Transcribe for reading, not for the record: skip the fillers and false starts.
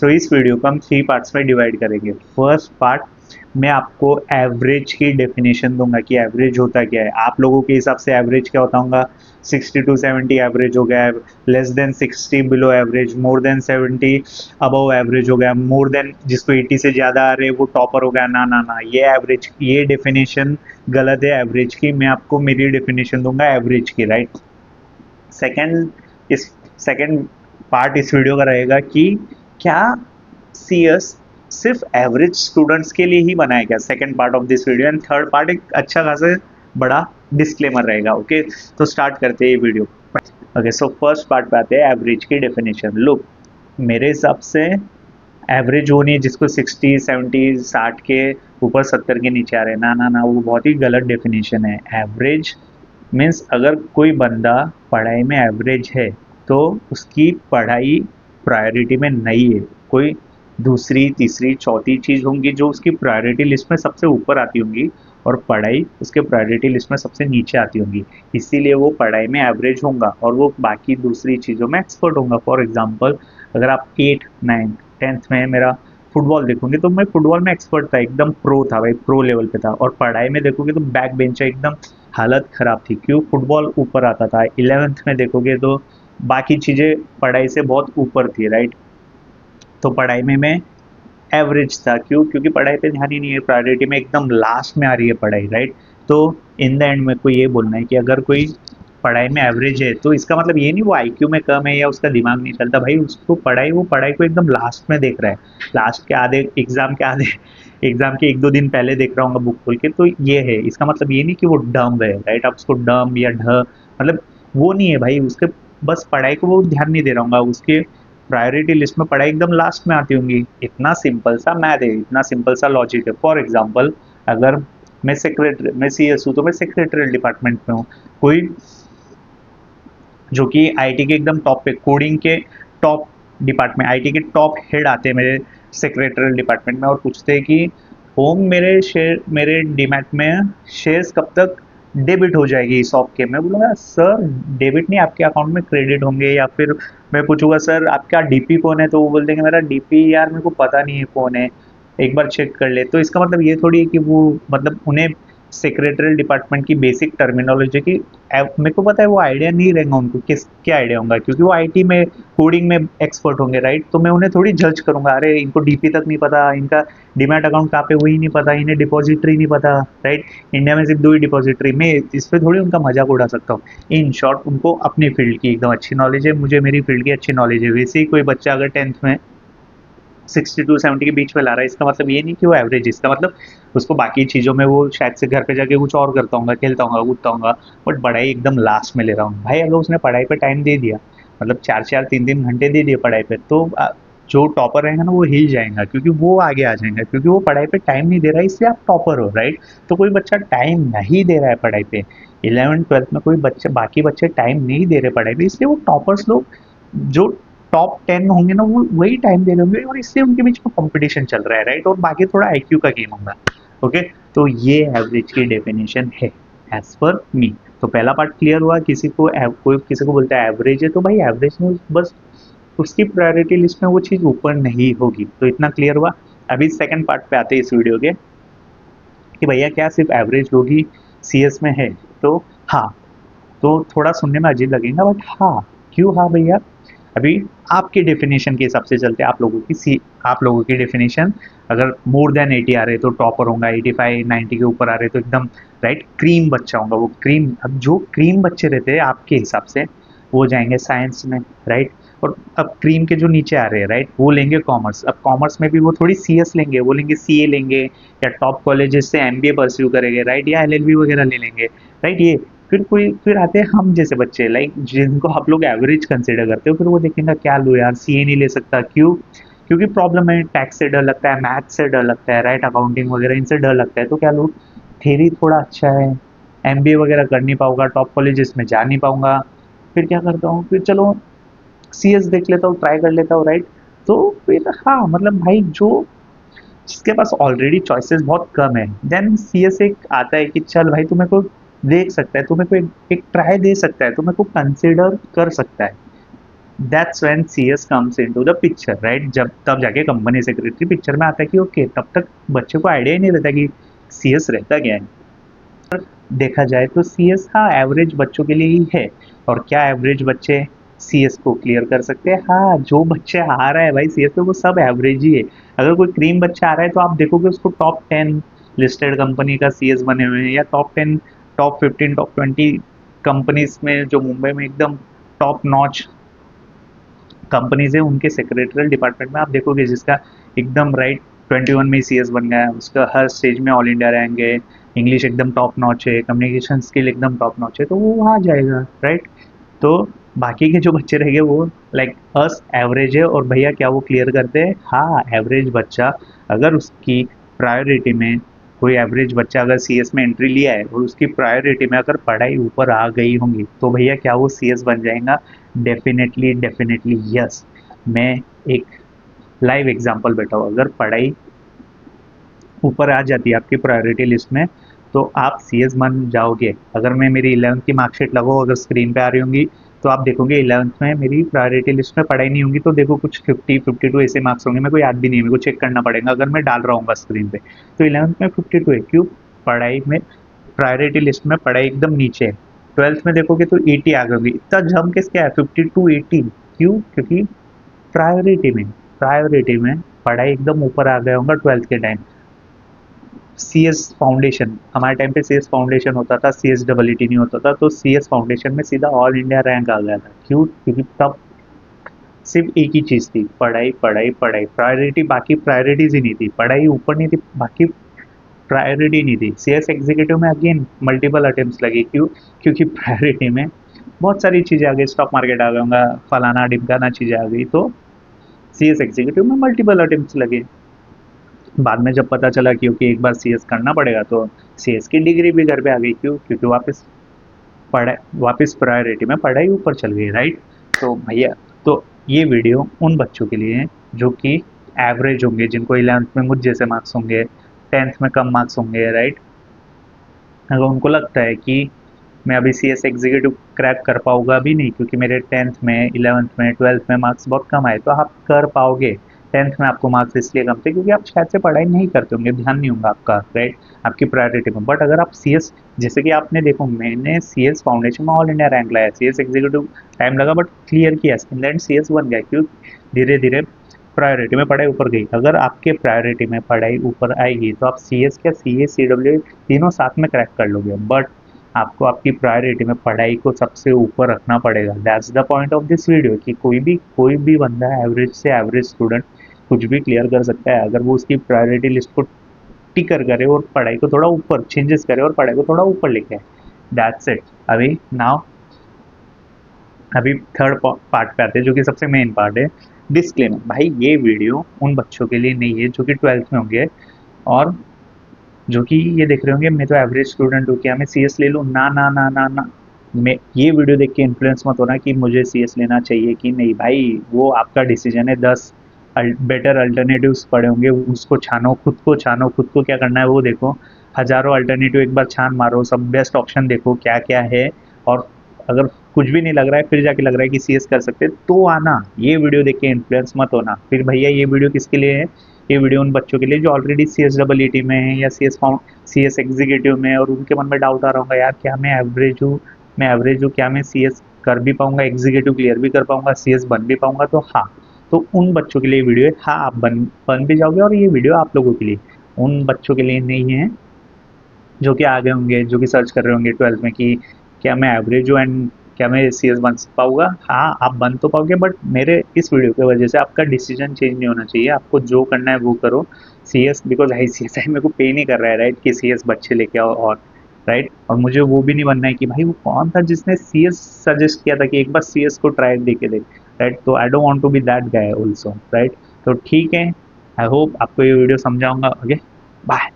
तो इस वीडियो को हम 3 पार्ट्स में डिवाइड करेंगे। फर्स्ट पार्ट मैं आपको एवरेज की डेफिनेशन दूंगा कि एवरेज होता क्या है। आप लोगों के हिसाब से एवरेज क्या होता होगा? 60 टू 70 एवरेज हो गया, less than 60 below average, more than 70 above average हो गया, मोर देन जिसको 80 से ज़्यादा आ रहे वो टॉपर हो गया। ना ना ना, ये एवरेज, ये डेफिनेशन गलत है एवरेज की। मैं आपको मेरी डेफिनेशन दूंगा एवरेज की, राइट। सेकेंड इस सेकेंड पार्ट इस वीडियो का रहेगा कि क्या सीएस सिर्फ एवरेज स्टूडेंट्स के लिए ही बनाया गया, second part of this video. And third part एक अच्छा खासा बड़ा डिस्क्लेमर रहेगा। ओके, तो स्टार्ट करते हैं ये video. Okay, so first part पे आते हैं एवरेज की डेफिनेशन। लुक, मेरे हिसाब से एवरेज वो नहीं है जिसको 60 70 60 के ऊपर 70 के नीचे आ रहे हैं। ना ना ना, वो बहुत ही गलत डेफिनेशन है। एवरेज मीन्स अगर कोई बंदा पढ़ाई में एवरेज है तो उसकी पढ़ाई प्रायोरिटी में नहीं है। कोई दूसरी तीसरी चौथी चीज़ होंगी जो उसकी प्रायोरिटी लिस्ट में सबसे ऊपर आती होंगी, और पढ़ाई उसके प्रायोरिटी लिस्ट में सबसे नीचे आती होंगी। इसीलिए वो पढ़ाई में एवरेज होगा और वो बाकी दूसरी चीज़ों में एक्सपर्ट होगा। फॉर एग्जाम्पल, अगर आप 8 9 10th में मेरा फुटबॉल देखोगे तो मैं फुटबॉल में एक्सपर्ट था, एकदम प्रो था भाई, प्रो लेवल पे था। और पढ़ाई में देखोगे तो बैक बेंचर, एकदम हालत खराब थी। क्यों? फुटबॉल ऊपर आता था। 11th में देखोगे तो बाकी चीज़ें पढ़ाई से बहुत ऊपर थी, राइट। तो पढ़ाई में मैं एवरेज था। क्यों? क्योंकि पढ़ाई पे ध्यान ही नहीं है, प्रायोरिटी में एकदम लास्ट में आ रही है पढ़ाई, राइट। तो इन द एंड मेरे को ये बोलना है कि अगर कोई पढ़ाई में एवरेज है तो इसका मतलब ये नहीं वो आईक्यू में कम है या उसका दिमाग नहीं चलता। भाई उसको वो पढ़ाई को एकदम लास्ट में देख रहा है, लास्ट के आधे एग्जाम के आधे एग्जाम के 1-2 दिन पहले देख रहा हूँ बुक खोल के। तो ये है, इसका मतलब ये नहीं कि वो डम है, राइट। आप उसको डम या ढ मतलब वो नहीं है भाई, उसके बस पढ़ाई को वो ध्यान नहीं दे रहा हूँ, उसके प्रायोरिटी लिस्ट में पढ़ाई एकदम लास्ट में आती होंगी। इतना सिंपल सा मैथ है, इतना सिंपल सा लॉजिक है। फॉर एग्जाम्पल, अगर मैं सीएस हूँ तो मैं सेक्रेटरी डिपार्टमेंट में हूँ। कोई जो कि आईटी के एकदम टॉप पे, कोडिंग के टॉप डिपार्टमेंट, आईटी के टॉप हेड आते हैं मेरे सेक्रेटरी डिपार्टमेंट में और पूछते हैं कि होम मेरे डीमैट में शेयर्स कब तक डेबिट हो जाएगी शॉप के। मैं बोलूँगा सर डेबिट नहीं, आपके अकाउंट में क्रेडिट होंगे। या फिर मैं पूछूंगा सर आपका डीपी कौन है, तो वो बोल देंगे मेरा डीपी यार मेरे को पता नहीं है कौन है, एक बार चेक कर ले। तो इसका मतलब ये थोड़ी है कि वो मतलब उन्हें सेक्रेटरी डिपार्टमेंट की बेसिक टर्मिनोलॉजी की मेरे को पता है, वो आइडिया नहीं रहेगा उनको, किस क्या आइडिया होगा, क्योंकि वो आईटी में कोडिंग में एक्सपर्ट होंगे, राइट। तो मैं उन्हें थोड़ी जज करूंगा, अरे इनको डीपी तक नहीं पता, इनका डीमैट अकाउंट कहाँ पे वही नहीं पता, इन्हें डिपॉजिटरी नहीं पता, राइट। इंडिया में सिर्फ 2 ही डिपॉजिटरी, मैं इस पर थोड़ी उनका मजाक उड़ा सकता हूँ। इन शॉर्ट उनको अपनी फील्ड की एकदम अच्छी नॉलेज है, मुझे मेरी फील्ड की अच्छी नॉलेज है। वैसे ही कोई बच्चा अगर 10th में 60 टू 70 के बीच में ला रहा है, इसका मतलब ये नहीं कि वो एवरेज है। इसका मतलब उसको बाकी चीज़ों में वो शायद से घर पे जाके कुछ और करता हूँ, खेलता हूँ, कूदता हूँ, बट पढ़ाई एकदम लास्ट में ले रहा हूँ। भाई अगर उसने पढ़ाई पे टाइम दे दिया, मतलब 4-4 3-3 घंटे दे दिए पढ़ाई पे, तो जो टॉपर रहेगा ना वो हिल जाएगा, क्योंकि वो आगे आ जाएगा, क्योंकि वो पढ़ाई पे टाइम नहीं दे रहा है, इसलिए आप टॉपर हो, राइट। तो कोई बच्चा टाइम नहीं दे रहा है पढ़ाई पे, 11th 12th में कोई बच्चे, बाकी बच्चे टाइम नहीं दे रहे पढ़ाई पे, इसलिए वो टॉपर्स लोग जो टॉप 10 होंगे ना वो वही टाइम दे रहे होंगे, और इससे उनके बीच में कंपटीशन चल रहा है, राइट। और बाकी थोड़ा आईक्यू का गेम होगा। ओके, तो ये एवरेज की डेफिनेशन है एज पर मी। तो पहला पार्ट क्लियर हुआ। कोई किसी को बोलता है एवरेज है, तो भाई एवरेज में बस उसकी प्रायोरिटी लिस्ट में वो चीज़ ऊपर नहीं होगी। तो इतना क्लियर हुआ। अभी सेकंड पार्ट पे आते हैं इस वीडियो के कि भैया क्या सिर्फ एवरेज लोग ही सीएस में है? तो हाँ, तो थोड़ा सुनने में अजीब लगेगा, बट हाँ, क्यों हाँ भैया? अभी आपके डेफिनेशन के हिसाब से चलते हैं। आप लोगों की डेफिनेशन, अगर मोर देन 80 आ रहे तो टॉपर होगा, 85 90 के ऊपर आ रहे तो एकदम राइट क्रीम बच्चा होगा। वो क्रीम, अब जो क्रीम बच्चे रहते हैं आपके हिसाब से वो जाएंगे साइंस में, राइट। और अब क्रीम के जो नीचे आ रहे हैं, राइट, वो लेंगे कॉमर्स। अब कॉमर्स में भी वो थोड़ी सीएस लेंगे, वो लेंगे सीए लेंगे, या टॉप कॉलेजेस से एमबीए परस्यू करेंगे, राइट, या एलएलबी वगैरह ले लेंगे, राइट। ये फिर आते हैं हम जैसे बच्चे, लाइक जिनको आप लोग एवरेज कंसिडर करते हो। फिर वो देखेंगे क्या लो यार, सीए नहीं ले सकता, क्यों? क्योंकि प्रॉब्लम है, टैक्स से डर लगता है, मैथ से डर लगता है, राइट, अकाउंटिंग वगैरह इनसे डर लगता है। तो क्या लो, थेरी थोड़ा अच्छा है, एमबीए वगैरह कर नहीं पाऊंगा, टॉप कॉलेजेस में जा नहीं पाऊंगा, फिर क्या करता हूँ, फिर चलो सीएस देख लेता हूँ, ट्राई कर लेता हूँ, राइट। तो फिर हाँ, मतलब भाई जो जिसके पास ऑलरेडी चॉइसेस बहुत कम है, देन सीएस एक आता है कि चल भाई तुम्हें को देख सकता है, तुम्हें को एक ट्राई दे सकता है, तुम्हें को कंसिडर कर सकता है। That's when CS comes into the picture, right? जब तब जाके कंपनी सेक्रेटरी पिक्चर में आता है कि ओके, तब तक बच्चे को आइडिया ही नहीं रहता कि सीएस रहता क्या है। देखा जाए तो सीएस हाँ एवरेज बच्चों के लिए ही है। और क्या एवरेज बच्चे सीएस को क्लियर कर सकते हैं? हाँ, जो बच्चे आ रहा है भाई सीएस पे वो सब एवरेज ही है। अगर कोई क्रीम बच्चा आ रहा है तो आप देखोगे उसको टॉप 10 लिस्टेड कंपनी का सीएस बने हुए हैं, या टॉप 10, टॉप 15, टॉप 20 कंपनीज में जो मुंबई में एकदम टॉप नॉच कंपनीज है उनके सेक्रेटरियल डिपार्टमेंट में आप देखोगे जिसका एकदम राइट 21 में सीएस बन गया है, उसका हर स्टेज में ऑल इंडिया रैंक है, इंग्लिश एकदम टॉप नॉच है, कम्युनिकेशन स्किल एकदम टॉप नॉच है, तो वो वहाँ जाएगा, राइट? तो बाकी के जो बच्चे रहेंगे वो लाइक अस एवरेज है, और भैया क्या वो क्लियर करते हैं? हाँ, एवरेज बच्चा अगर उसकी प्रायोरिटी में कोई एवरेज बच्चा अगर सीएस में एंट्री लिया है और उसकी प्रायोरिटी में अगर पढ़ाई ऊपर आ गई होंगी तो भैया क्या वो सीएस बन जाएगा? Definitely definitely yes. मैं एक लाइव एग्जांपल बैठा हूँ, अगर पढ़ाई ऊपर आ जाती है आपकी प्रायोरिटी लिस्ट में तो आप सीएस बन जाओगे। अगर मैं मेरी 11th की मार्कशीट लगाऊँ, अगर स्क्रीन पे आ रही होंगी तो आप देखोगे 11th में मेरी प्रायोरिटी लिस्ट में पढ़ाई नहीं होंगी, तो देखो कुछ 50 52 ऐसे मार्क्स होंगे, मेरे को याद भी नहीं है, मेरे को चेक करना पड़ेगा अगर मैं डाल रहा हूँ स्क्रीन पे। तो 11th में 52 है, क्यों? पढ़ाई में प्रायोरिटी लिस्ट में पढ़ाई एकदम नीचे है। 12th में देखोगे तो 80 आ गई होगी। इतना जम किसके है 52 80? क्यों? क्योंकि प्रायोरिटी में पढ़ाई एकदम ऊपर आ गया होगा 12th के टाइम। सीएस फाउंडेशन, हमारे टाइम पे सीएस फाउंडेशन होता था, सीएस डबल ईटी नहीं होता था, तो सीएस फाउंडेशन में सीधा ऑल इंडिया रैंक आ गया था। क्यों? क्योंकि तब सिर्फ एक ही चीज थी, पढ़ाई पढ़ाई पढ़ाई, प्रायोरिटी बाकी प्रायोरिटीज ही नहीं थी, पढ़ाई ऊपर नहीं थी, बाकी प्रायोरिटी नहीं थी। सीएस एग्जीक्यूटिव में अगेन मल्टीपल अटेम्प्ट्स लगे, क्यों? क्योंकि प्रायोरिटी में बहुत सारी चीजें आ गई, स्टॉक मार्केट आ गया, फलाना ढिमकाना चीजें आ गई, तो सीएस एग्जीक्यूटिव में मल्टीपल अटेम्प्ट्स लगे। बाद में जब पता चला कि ओके एक बार सीएस करना पड़ेगा तो सीएस की डिग्री भी घर पे आ गई। क्यों? क्योंकि वापस प्रायोरिटी में पढ़ाई ऊपर चल गई, राइट? तो भैया, तो ये वीडियो उन बच्चों के लिए है जो कि एवरेज होंगे, जिनको 11th में मुझ जैसे मार्क्स होंगे, 10th में कम मार्क्स होंगे, राइट? अगर उनको लगता है कि मैं अभी सीएस एग्जीक्यूटिव क्रैक कर पाऊंगा भी नहीं क्योंकि मेरे 10th में 11th में 12th में मार्क्स बहुत कम आए, तो आप कर पाओगे। 10th में आपको मार्क्स इसलिए कम थे क्योंकि आप शायद से पढ़ाई नहीं करते होंगे, ध्यान नहीं होगा आपका, राइट? आपकी प्रायोरिटी में। बट अगर आप सीएस, जैसे कि आपने देखो मैंने सीएस फाउंडेशन में ऑल इंडिया रैंक लाया, सीएस एग्जीक्यूटिव टाइम लगा बट क्लियर किया, इन द एंड सीएस बन गया। क्यों? धीरे धीरे प्रायोरिटी में पढ़ाई ऊपर गई। अगर आपके प्रायोरिटी में पढ़ाई ऊपर आएगी तो आप सीएस क्या सीए सीडब्ल्यू तीनों साथ में क्रैक कर लोगे, बट आपको आपकी प्रायोरिटी में पढ़ाई को सबसे ऊपर रखना पड़ेगा। That's the point of this video कि कोई भी बंदा एवरेज से एवरेज स्टूडेंट कुछ भी क्लियर कर सकता है अगर वो उसकी प्रायोरिटी लिस्ट को टिकर करे और पढ़ाई को थोड़ा ऊपर चेंजेस करे और पढ़ाई को थोड़ा ऊपर लेके आए। That's it. अभी थर्ड पार्ट पे आते हैं जो कि सबसे मेन पार्ट है, डिस्क्लेमर। भाई ये वीडियो उन बच्चों के लिए नहीं है जो कि 12th में होंगे और जो कि ये देख रहे होंगे मैं तो एवरेज स्टूडेंट हूँ, क्या मैं सीएस ले लूँ? ना ना ना ना ना। मैं ये वीडियो देख के इन्फ्लुएंस मत होना कि मुझे सीएस लेना चाहिए कि नहीं। भाई वो आपका डिसीजन है। 10 बेटर अल्टरनेटिव्स पड़े होंगे, उसको छानो, खुद को छानो, खुद को क्या करना है वो देखो। हजारों अल्टरनेटिव एक बार छान मारो, सब बेस्ट ऑप्शन देखो क्या क्या है, और अगर कुछ भी नहीं लग रहा है फिर जाके लग रहा है कि सीएस कर सकते तो आना। ये वीडियो देख के इन्फ्लुएंस मत होना। फिर भैया ये वीडियो किसके लिए है? ये वीडियो उन बच्चों के लिए जो ऑलरेडी सीएस डबल ईटी में है या सीएस एग्जीक्यूटिव में, और उनके मन में डाउट आ रहा होगा यार क्या मैं एवरेज हूँ, क्या मैं सीएस कर भी पाऊंगा, एग्जीक्यूटिव क्लियर भी कर पाऊंगा, सीएस बन भी पाऊंगा? तो हाँ, तो उन बच्चों के लिए वीडियो है। हाँ, आप बन भी जाओगे, और ये वीडियो आप लोगों के लिए, उन बच्चों के लिए नहीं है जो कि आ गए होंगे, जो कि सर्च कर रहे होंगे 12th में कि क्या मैं एवरेज हूँ एंड क्या मैं सीएस बन पाऊंगा? हाँ, आप बन तो पाओगे, बट मेरे इस वीडियो की वजह से आपका डिसीजन चेंज नहीं होना चाहिए। आपको जो करना है वो करो। सीएस बिकॉज आईसीएसआई मेरे को पे नहीं कर रहा है, राइट, कि सीएस बच्चे लेके आओ, और राइट, और मुझे वो भी नहीं बनना है कि भाई वो कौन था जिसने सीएस सजेस्ट किया था कि एक बार सीएस को ट्राई दे के देख, राइट? तो I don't want to be that guy also, right? तो ठीक है, आई होप आपको ये वीडियो समझाऊंगा। Okay, bye.